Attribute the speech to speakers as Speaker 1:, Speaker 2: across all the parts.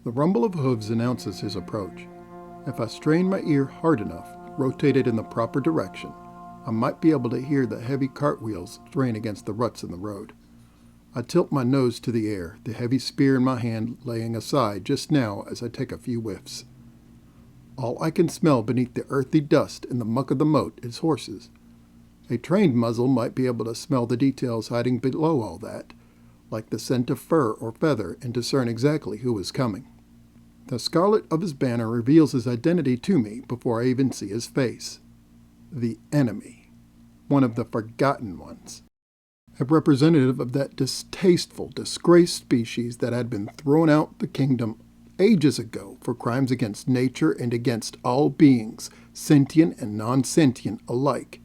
Speaker 1: The rumble of hooves announces his approach. If I strain my ear hard enough, rotated in the proper direction, I might be able to hear the heavy cartwheels strain against the ruts in the road. I tilt my nose to the air, the heavy spear in my hand laying aside just now as I take a few whiffs. All I can smell beneath the earthy dust and the muck of the moat is horses. A trained muzzle might be able to smell the details hiding below all that, like the scent of fur or feather, and discern exactly who is coming. The scarlet of his banner reveals his identity to me before I even see his face. The enemy. One of the forgotten ones. A representative of that distasteful, disgraced species that had been thrown out the kingdom ages ago for crimes against nature and against all beings, sentient and non-sentient alike.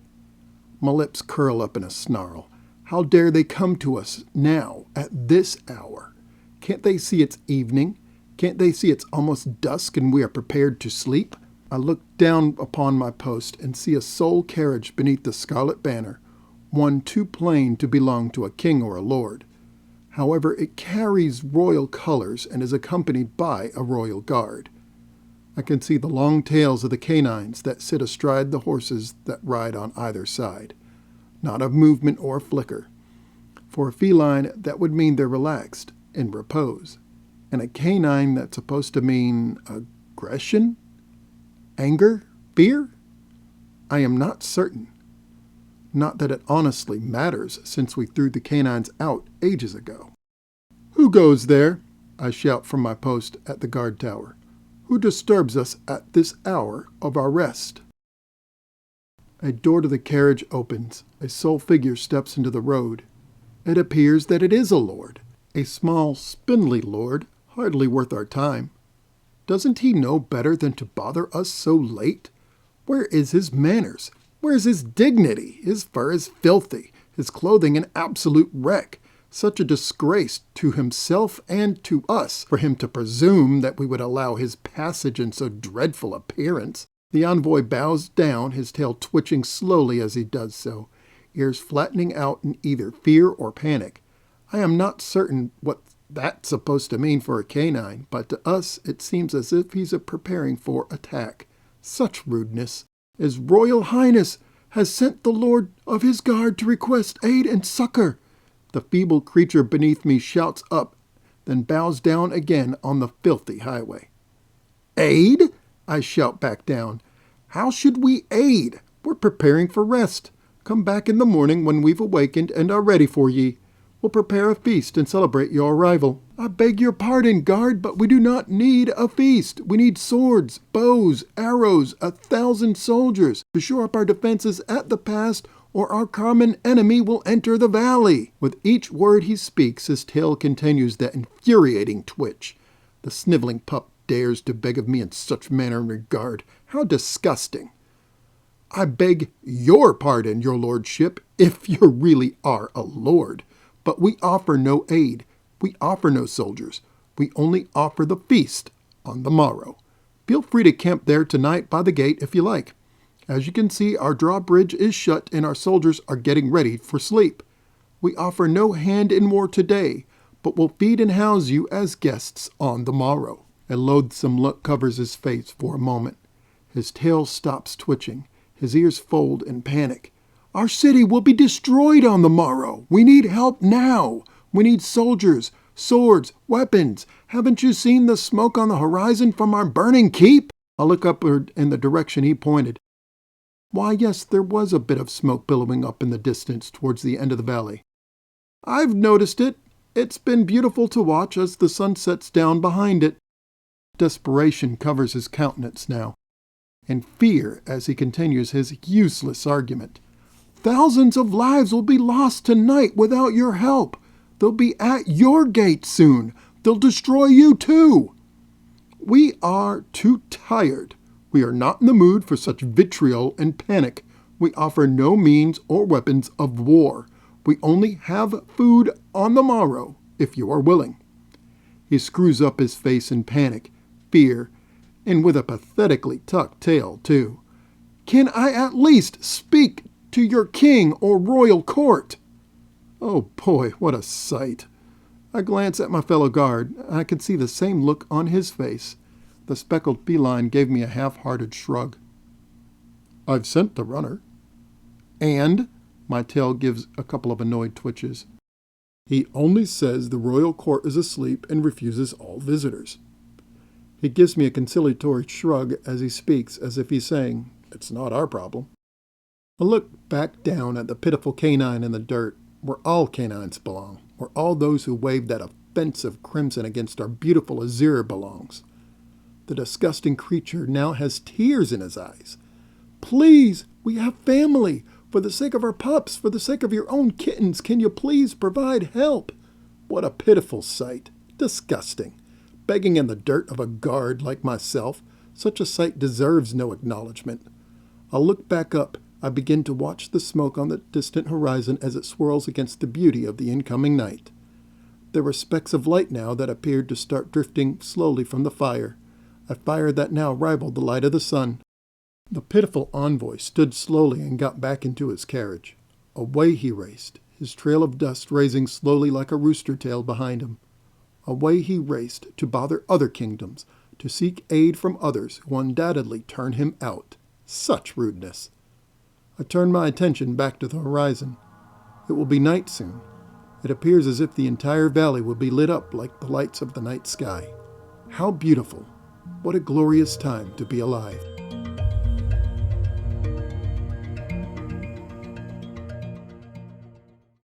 Speaker 1: My lips curl up in a snarl. How dare they come to us now, at this hour? Can't they see it's evening? Can't they see it's almost dusk and we are prepared to sleep? I look down upon my post and see a sole carriage beneath the scarlet banner, one too plain to belong to a king or a lord. However, it carries royal colors and is accompanied by a royal guard. I can see the long tails of the canines that sit astride the horses that ride on either side. Not of movement or flicker. For a feline, that would mean they're relaxed, in repose. And a canine that's supposed to mean aggression? Anger? Fear? I am not certain. Not that it honestly matters, since we threw the canines out ages ago. "Who goes there?" I shout from my post at the guard tower. "Who disturbs us at this hour of our rest?" A door to the carriage opens. A sole figure steps into the road. It appears that it is a lord. A small, spindly lord, hardly worth our time. Doesn't he know better than to bother us so late? Where is his manners? Where is his dignity? His fur is filthy, his clothing an absolute wreck. Such a disgrace to himself and to us for him to presume that we would allow his passage in so dreadful appearance. The envoy bows down, his tail twitching slowly as he does so, ears flattening out in either fear or panic. I am not certain what that's supposed to mean for a canine, but to us it seems as if he's preparing for attack. Such rudeness! His Royal Highness has sent the Lord of his guard to request aid and succor. The feeble creature beneath me shouts up, then bows down again on the filthy highway. Aid? I shout back down. How should we aid? We're preparing for rest. Come back in the morning when we've awakened and are ready for ye. We'll prepare a feast and celebrate your arrival. I beg your pardon, guard, but we do not need a feast. We need swords, bows, arrows, 1,000 soldiers to shore up our defenses at the pass, or our common enemy will enter the valley. With each word he speaks, his tail continues that infuriating twitch. The sniveling pup dares to beg of me in such manner and regard. How disgusting! I beg your pardon, your lordship, if you really are a lord. But we offer no aid. We offer no soldiers. We only offer the feast on the morrow. Feel free to camp there tonight by the gate if you like. As you can see, our drawbridge is shut and our soldiers are getting ready for sleep. We offer no hand in war today, but will feed and house you as guests on the morrow. A loathsome look covers his face for a moment. His tail stops twitching. His ears fold in panic. Our city will be destroyed on the morrow. We need help now. We need soldiers, swords, weapons. Haven't you seen the smoke on the horizon from our burning keep? I look upward in the direction he pointed. Why, yes, there was a bit of smoke billowing up in the distance towards the end of the valley. I've noticed it. It's been beautiful to watch as the sun sets down behind it. Desperation covers his countenance now, and fear as he continues his useless argument. Thousands of lives will be lost tonight without your help. They'll be at your gate soon. They'll destroy you too. We are too tired. We are not in the mood for such vitriol and panic. We offer no means or weapons of war. We only have food on the morrow, if you are willing. He screws up his face in panic, fear, and with a pathetically tucked tail, too. Can I at least speak to your king or royal court? Oh boy, what a sight. I glance at my fellow guard, and I can see the same look on his face. The speckled feline gave me a half-hearted shrug. I've sent the runner. And? My tail gives a couple of annoyed twitches. He only says the royal court is asleep and refuses all visitors. He gives me a conciliatory shrug as he speaks, as if he's saying, it's not our problem. I look back down at the pitiful canine in the dirt, where all canines belong, where all those who wave that offensive crimson against our beautiful Azir belongs. The disgusting creature now has tears in his eyes. Please, we have family. For the sake of our pups, for the sake of your own kittens, can you please provide help? What a pitiful sight. Disgusting. Begging in the dirt of a guard like myself, such a sight deserves no acknowledgement. I look back up. I begin to watch the smoke on the distant horizon as it swirls against the beauty of the incoming night. There were specks of light now that appeared to start drifting slowly from the fire, a fire that now rivaled the light of the sun. The pitiful envoy stood slowly and got back into his carriage. Away he raced, his trail of dust raising slowly like a rooster tail behind him. Away he raced to bother other kingdoms, to seek aid from others who undoubtedly turned him out. Such rudeness! I turn my attention back to the horizon. It will be night soon. It appears as if the entire valley will be lit up like the lights of the night sky. How beautiful! What a glorious time to be alive!